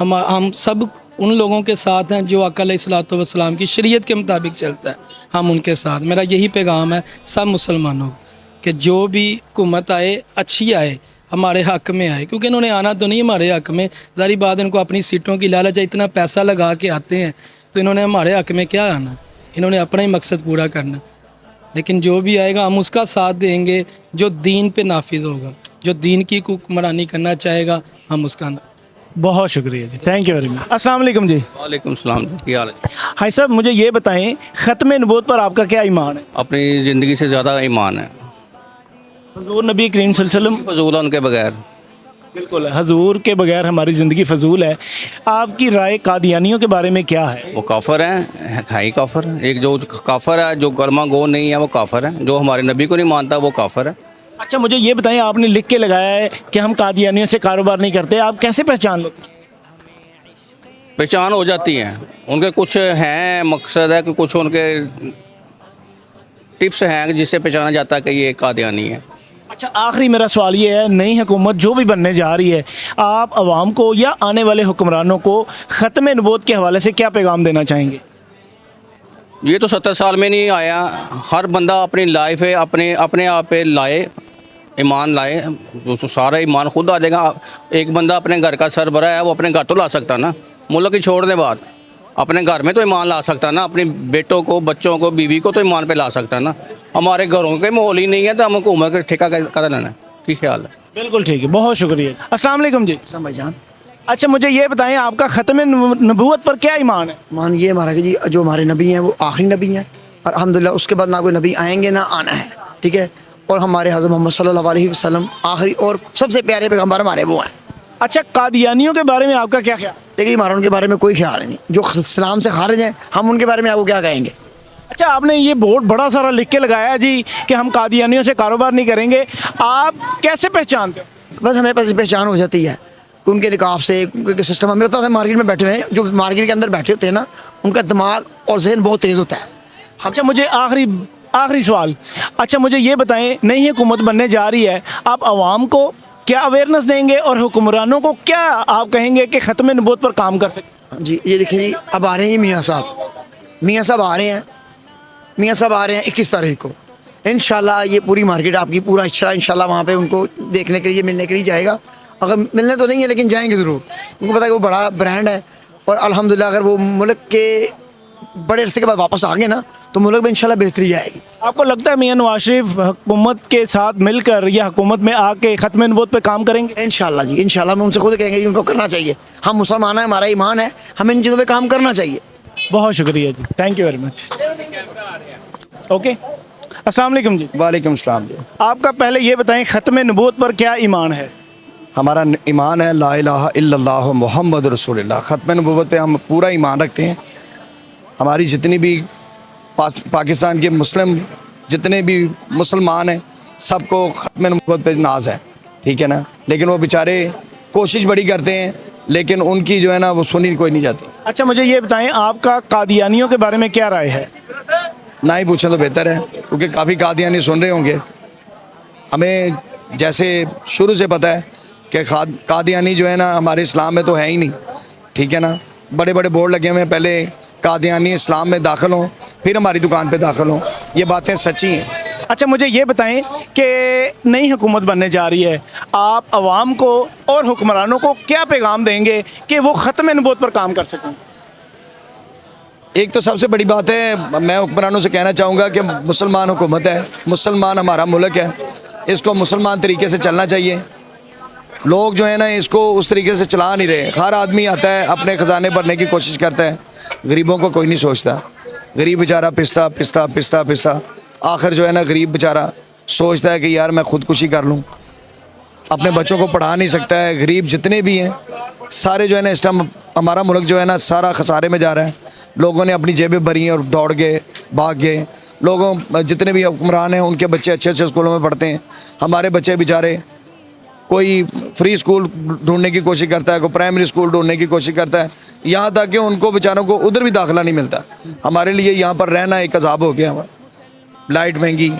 ہم سب ان لوگوں کے ساتھ ہیں جو آقا علیہ الصلوۃ والسلام کی شریعت کے مطابق چلتا ہے, ہم ان کے ساتھ. میرا یہی پیغام ہے سب مسلمانوں کو کہ جو بھی حکومت آئے اچھی آئے, ہمارے حق میں آئے, کیونکہ انہوں نے آنا تو نہیں ہمارے حق میں. ظاہری بات ان کو اپنی سیٹوں کی لالچ ہے, اتنا پیسہ لگا کے آتے ہیں تو انہوں نے ہمارے حق میں کیا آنا, انہوں نے اپنا ہی مقصد پورا کرنا. لیکن جو بھی آئے گا ہم اس کا ساتھ دیں گے جو دین پہ نافذ ہوگا, جو دین کی حکمرانی کرنا چاہے گا ہم اس کا. بہت شکریہ جی, تھینک یو ویری مچ. السلام علیکم جی. وعلیکم السلام. کیا حال ہے؟ ہائی صاحب مجھے یہ بتائیں ختم نبوت پر آپ کا کیا ایمان ہے؟ اپنی زندگی سے زیادہ ایمان ہے. حضور نبی کریم صلی اللہ علیہ وسلم فضول ہے ان کے بغیر. بالکل, حضور کے بغیر ہماری زندگی فضول ہے. آپ کی رائے قادیانیوں کے بارے میں کیا ہے؟ وہ کافر ہیں, ہائی کافر. ایک جو کافر ہے جو کلمہ گو نہیں ہے وہ کافر ہے, جو ہمارے نبی کو نہیں مانتا وہ کافر ہے. اچھا مجھے یہ بتائیں, آپ نے لکھ کے لگایا ہے کہ ہم قادیانیوں سے کاروبار نہیں کرتے, آپ کیسے پہچان لیتے ہیں؟ پہچان ہو جاتی ہے, ان کے کچھ ہیں مقصد ہے کہ کچھ ان کے ٹپس ہیں جس سے پہچانا جاتا ہے کہ یہ قادیانی ہے. اچھا آخری میرا سوال یہ ہے, نئی حکومت جو بھی بننے جا رہی ہے, آپ عوام کو یا آنے والے حکمرانوں کو ختم نبوت کے حوالے سے کیا پیغام دینا چاہیں گے؟ یہ تو 70 سال میں نہیں آیا, ہر بندہ اپنی لائف ہے اپنے آپ پہ لائے, ایمان لائے, تو سارا ایمان خود آ جائے گا. ایک بندہ اپنے گھر کا سربراہ ہے, وہ اپنے گھر تو لا سکتا نا, ملک کی چھوڑ دے بات, اپنے گھر میں تو ایمان لا سکتا نا, اپنے بیٹوں کو, بچوں کو, بیوی کو تو ایمان پہ لا سکتا نا. ہمارے گھروں کے ماحول ہی نہیں ہے تو ہم حکومت کا ٹھیکہ کر لینا ہے. کی خیال ہے؟ بالکل ٹھیک ہے, بہت شکریہ. السلام علیکم جی. بھائی جان, اچھا مجھے یہ بتائیں آپ کا ختم نبوت پر کیا ایمان ہے؟ مان یہ ہمارا کہ جی جو ہمارے نبی ہیں وہ آخری نبی ہیں, اور الحمدللہ اس کے بعد نہ کوئی نبی آئیں گے نہ آنا ہے, ٹھیک ہے. اور ہمارے حضرت محمد صلی اللہ علیہ وسلم آخری اور سب سے پیارے پیغمبر ہمارے وہ ہیں. اچھا قادیانیوں کے بارے میں آپ کا کیا خیال؟ دیکھیے ہمارا ان کے بارے میں کوئی خیال نہیں, جو اسلام سے خارج ہیں ہم ان کے بارے میں آپ کو کیا کہیں گے. اچھا آپ نے یہ بورڈ بڑا سارا لکھ کے لگایا جی کہ ہم قادیانیوں سے کاروبار نہیں کریں گے, آپ کیسے پہچانتے ہیں؟ بس ہمیں پہچان ہو جاتی ہے ان کے نکاح سے, ان کے سسٹم. ہمیں بتا ہے مارکیٹ میں بیٹھے ہوئے ہیں, جو مارکیٹ کے اندر بیٹھے ہوتے ہیں نا, ان کا دماغ اور ذہن بہت تیز ہوتا ہے. اچھا مجھے آخری سوال, اچھا مجھے یہ بتائیں نئی حکومت بننے جا رہی ہے, آپ عوام کو کیا اویئرنیس دیں گے اور حکمرانوں کو کیا آپ کہیں گے کہ ختم نبوت پر کام کر سکیں؟ جی یہ دیکھیں جی, اب آ رہے ہیں میاں صاحب آ رہے ہیں, میاں صاحب آ رہے ہیں 21 تاریخ کو. انشاءاللہ یہ پوری مارکیٹ آپ کی پورا اچھا انشاءاللہ وہاں پہ ان کو دیکھنے کے لیے ملنے کے لیے جائے گا. اگر ملنے تو نہیں ہے لیکن جائیں گے ضرور, کیونکہ پتہ ہے کہ وہ بڑا برانڈ ہے, اور الحمدللہ اگر وہ ملک کے بڑے عرصے کے بعد واپس آ گئے نا تو ملک میں انشاءاللہ بہتری آئے گی. آپ کو لگتا ہے میاں نواز شریف حکومت کے ساتھ مل کر یا حکومت میں آ کے ختم نبوت پہ کام کریں گے؟ انشاءاللہ جی, انشاءاللہ ہم ان سے خود کہیں گے کہ ان کو کرنا چاہیے. ہم مسلمان ہیں, ہمارا ایمان ہے, ہمیں ان چیزوں پہ کام کرنا چاہیے. بہت شکریہ جی, thank you very much. Okay, السلام علیکم جی. وعلیکم السلام جی. آپ کا پہلے یہ بتائیں ختم نبوت پر کیا ایمان ہے؟ ہمارا ایمان ہے لا الہ الا اللہ محمد رسول اللہ. ختم نبوت پہ ہم پورا ایمان رکھتے ہیں. ہماری جتنی بھی پاکستان کے مسلم جتنے بھی مسلمان ہیں سب کو ختم نبوت پہ ناز ہے, ٹھیک ہے نا. لیکن وہ بیچارے کوشش بڑی کرتے ہیں لیکن ان کی جو ہے نا وہ سنی کوئی نہیں جاتی. اچھا مجھے یہ بتائیں آپ کا قادیانیوں کے بارے میں کیا رائے ہے؟ نہ ہی پوچھیں تو بہتر ہے, کیونکہ کافی قادیانی سن رہے ہوں گے. ہمیں جیسے شروع سے پتہ ہے کہ قادیانی جو ہے نا ہمارے اسلام میں تو ہے ہی نہیں, ٹھیک ہے نا. بڑے بڑے بورڈ لگے ہوئے ہیں, پہلے قادیانی اسلام میں داخل ہوں پھر ہماری دکان پہ داخل ہوں. یہ باتیں سچی ہیں. اچھا مجھے یہ بتائیں کہ نئی حکومت بننے جا رہی ہے, آپ عوام کو اور حکمرانوں کو کیا پیغام دیں گے کہ وہ ختم نبوت پر کام کر سکیں؟ ایک تو سب سے بڑی بات ہے, میں حکمرانوں سے کہنا چاہوں گا کہ مسلمان حکومت ہے, مسلمان ہمارا ملک ہے, اس کو مسلمان طریقے سے چلنا چاہیے. لوگ جو ہے نا اس کو اس طریقے سے چلا نہیں رہے. ہر آدمی آتا ہے اپنے خزانے بھرنے کی کوشش کرتا ہے, غریبوں کو کوئی نہیں سوچتا. غریب بیچارہ پستا پستا پستا پستا آخر جو ہے نا غریب بیچارہ سوچتا ہے کہ یار میں خودکشی کر لوں, اپنے بچوں کو پڑھا نہیں سکتا ہے. غریب جتنے بھی ہیں سارے جو ہے نا اس ٹائم ہمارا ملک جو ہے نا سارا خسارے میں جا رہا ہے. لوگوں نے اپنی جیبیں بھری ہیں اور دوڑ گئے بھاگ گئے. لوگوں جتنے بھی حکمران ہیں ان کے بچے اچھے اچھے اسکولوں میں پڑھتے ہیں, ہمارے بچے بیچارے کوئی فری اسکول ڈھونڈنے کی کوشش کرتا ہے, کوئی پرائمری اسکول ڈھونڈنے کی کوشش کرتا ہے, یہاں تک کہ ان کو بیچاروں کو ادھر بھی داخلہ نہیں ملتا. ہمارے لیے یہاں پر رہنا ایک عذاب ہو گیا. لائٹ مہنگی,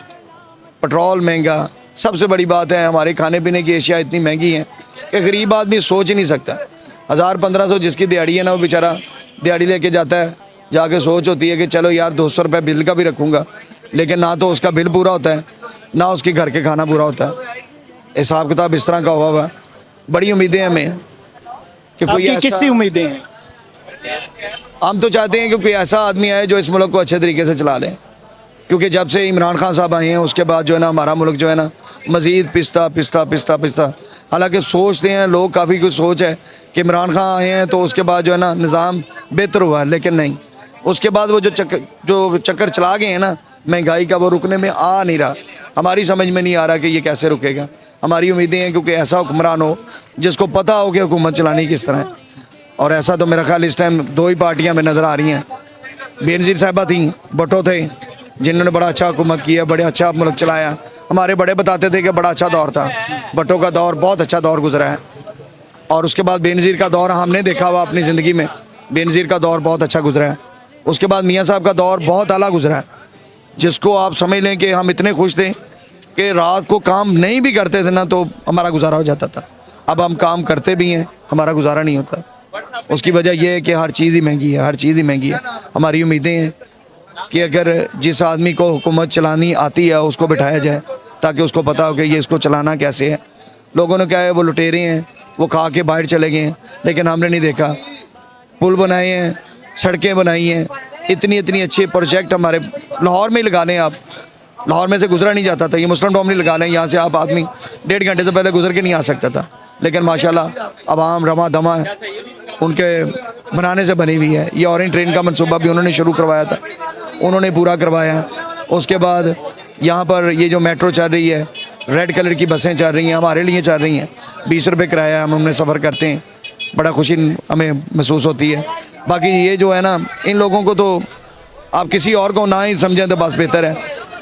پٹرول مہنگا, سب سے بڑی بات ہے ہمارے کھانے پینے کی اشیاء اتنی مہنگی ہیں کہ غریب آدمی سوچ ہی نہیں سکتا. 1000-1500 جس کی دیہڑی ہے نا، وہ بیچارہ دیہڑی لے کے جاتا ہے، جا کے سوچ ہوتی ہے کہ چلو یار 200 روپے بل کا بھی رکھوں گا، لیکن نہ تو اس کا بل پورا ہوتا ہے، نہ اس کے گھر کے کھانا پورا ہوتا ہے. حساب کتاب اس طرح کا ہوا ہے. بڑی امیدیں ہمیں کہ کوئی آپ کی کس سی امیدیں ہیں؟ ہم تو چاہتے ہیں کہ کوئی ایسا آدمی آئے جو اس ملک کو اچھے طریقے سے چلا لے، کیونکہ جب سے عمران خان صاحب آئے ہیں اس کے بعد جو ہے نا ہمارا ملک جو ہے نا مزید پستہ. حالانکہ سوچتے ہیں لوگ، کافی کچھ سوچ ہے کہ عمران خان آئے ہیں تو اس کے بعد جو ہے نا نظام بہتر ہوا ہے، لیکن نہیں. اس کے بعد وہ جو چکر چلا گئے ہیں نا مہنگائی کا، وہ رکنے میں آ نہیں رہا. ہماری سمجھ میں نہیں آ رہا کہ یہ کیسے رکے گا. ہماری امیدیں ہیں کیونکہ ایسا حکمران ہو جس کو پتہ ہو کہ حکومت چلانی کس طرح ہے. اور ایسا تو میرا خیال اس ٹائم 2 ہی پارٹیاں میں نظر آ رہی ہیں. بینظیر صاحبہ تھیں، بھٹو تھے، جنہوں نے بڑا اچھا حکومت کیا، بڑے اچھا ملک چلایا. ہمارے بڑے بتاتے تھے کہ بڑا اچھا دور تھا. بھٹو کا دور بہت اچھا دور گزرا ہے، اور اس کے بعد بینظیر کا دور ہم نے دیکھا ہوا اپنی زندگی میں. بینظیر کا دور بہت اچھا گزرا ہے. اس کے بعد میاں صاحب کا دور بہت اعلیٰ گزرا ہے، جس کو آپ سمجھ لیں کہ ہم اتنے خوش تھے کہ رات کو کام نہیں بھی کرتے تھے نا تو ہمارا گزارا ہو جاتا تھا. اب ہم کام کرتے بھی ہیں، ہمارا گزارا نہیں ہوتا. اس کی وجہ یہ ہے کہ ہر چیز ہی مہنگی ہے. ہماری امیدیں ہیں کہ اگر جس آدمی کو حکومت چلانی آتی ہے اس کو بٹھایا جائے تاکہ اس کو پتہ ہو کہ یہ اس کو چلانا کیسے ہے. لوگوں نے کہا ہے وہ لٹیرے ہیں، وہ کھا کے باہر چلے گئے ہیں، لیکن ہم نے نہیں دیکھا. پل بنائے ہیں، سڑکیں بنائی ہیں، اتنی اچھے پروجیکٹ ہمارے لاہور میں ہی لگا لیں. آپ لاہور میں سے گزرا نہیں جاتا تھا. یہ مسلم ڈوم نہیں لگا لیں، یہاں سے آپ آدمی 1.5 گھنٹے سے پہلے گزر کے نہیں آ سکتا تھا. لیکن ماشاءاللہ عوام رواں دماں ہے، ان کے بنانے سے بنی ہوئی ہے. یہ اورنج ٹرین کا منصوبہ بھی انہوں نے شروع کروایا تھا، انہوں نے پورا کروایا. اس کے بعد یہاں پر یہ جو میٹرو چل رہی ہے، ریڈ کلر کی بسیں چل رہی ہیں، ہمارے لیے چل رہی ہیں. 20 روپے کرایہ ہم ان میں سفر کرتے ہیں، بڑا خوشی ہمیں محسوس ہوتی ہے. باقی یہ جو ہے نا ان لوگوں کو تو آپ کسی اور کو نہ ہی سمجھیں تو بس بہتر ہے.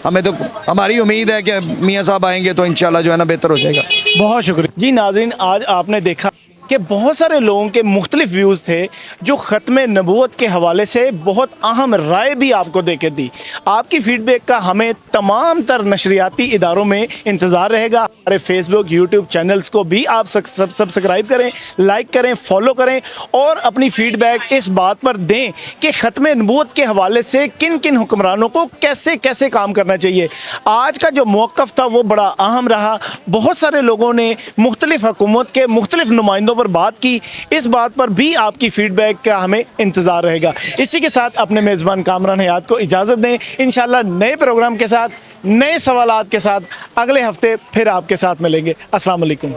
ہمیں تو ہماری امید ہے کہ میاں صاحب آئیں گے تو انشاءاللہ جو ہے نا بہتر ہو جائے گا. بہت شکریہ جی. ناظرین، آج آپ نے دیکھا کہ بہت سارے لوگوں کے مختلف ویوز تھے جو ختم نبوت کے حوالے سے بہت اہم رائے بھی آپ کو دے کے دی. آپ کی فیڈ بیک کا ہمیں تمام تر نشریاتی اداروں میں انتظار رہے گا. ہمارے فیس بک، یوٹیوب چینلز کو بھی آپ سبسکرائب کریں، لائک کریں، فالو کریں، اور اپنی فیڈ بیک اس بات پر دیں کہ ختم نبوت کے حوالے سے کن کن حکمرانوں کو کیسے کام کرنا چاہیے. آج کا جو موقف تھا وہ بڑا اہم رہا. بہت سارے لوگوں نے مختلف حکومت کے مختلف نمائندوں پر بات کی. اس بات پر بھی آپ کی فیڈ بیک کا ہمیں انتظار رہے گا. اسی کے ساتھ اپنے میزبان کامران حیات کو اجازت دیں. انشاءاللہ نئے پروگرام کے ساتھ، نئے سوالات کے ساتھ اگلے ہفتے پھر آپ کے ساتھ ملیں گے. السلام علیکم.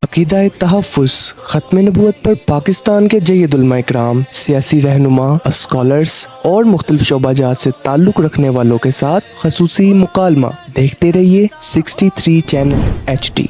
عقیدہ تحفظ ختم نبوت پر پاکستان کے جید علماء اکرام، سیاسی رہنما، اسکالرز اور مختلف شعبہ جات سے تعلق رکھنے والوں کے ساتھ خصوصی مکالمہ. دیکھتے رہیے 63 چینل HD.